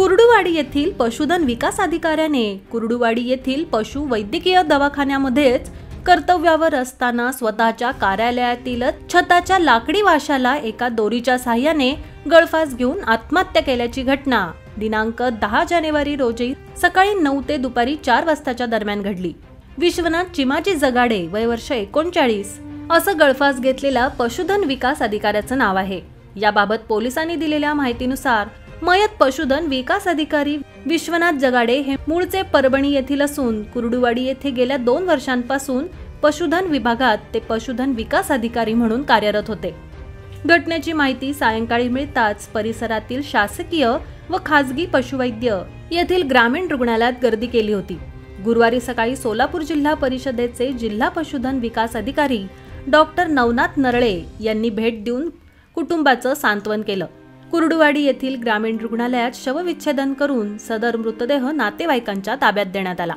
कुर्डुवाडी येथील पशुधन विकास अधिकाऱ्याने कुर्डुवाडी येथील पशु वैद्यकीय दवाखान्यामध्येच कर्तव्यावर असताना स्वतःच्या कार्यालयातील छताच्या लाकडी वाशाला एका दोरीच्या साहाय्याने गळफास घेऊन आत्महत्या केल्याची घटना दिनांक 10 जानेवारी रोजी सकाळी 9 ते दुपारी 4 वाजताच्या दरम्यान घडली। विश्वनाथ चिमाजी जगाडे, वय वर्ष 39, असं गळफास घेतलेला पशुधन विकास अधिकाऱ्याचं नाव आहे। याबाबत पोलिसांनी दिलेल्या माहितीनुसार मयत पशुधन विकास अधिकारी विश्वनाथ जगाडे हे मूळचे परभणी येथील असून कुर्डुवाडी येथे गेल्या 2 वर्षांपासून पशुधन विभागात ते पशुधन विकास अधिकारी म्हणून कार्यरत होते। घटनेची माहिती सायंकाळी मिळताच परिसरातील शासकीय व खासगी पशुवैद्य येथील ग्रामीण रुग्णालयात गर्दी केली होती। गुरुवारी सकाळी सोलापूर जिल्हा परिषदेचे जिल्हा पशुधन विकास अधिकारी डॉक्टर नवनाथ नरळे यांनी भेट देऊन कुटुंबाचं सांत्वन केलं। कुर्डुवाडी येथील ग्रामीण रुग्णालयात शवविच्छेदन करून सदर मृतदेह नातेवाईकांच्या ताब्यात देण्यात आला।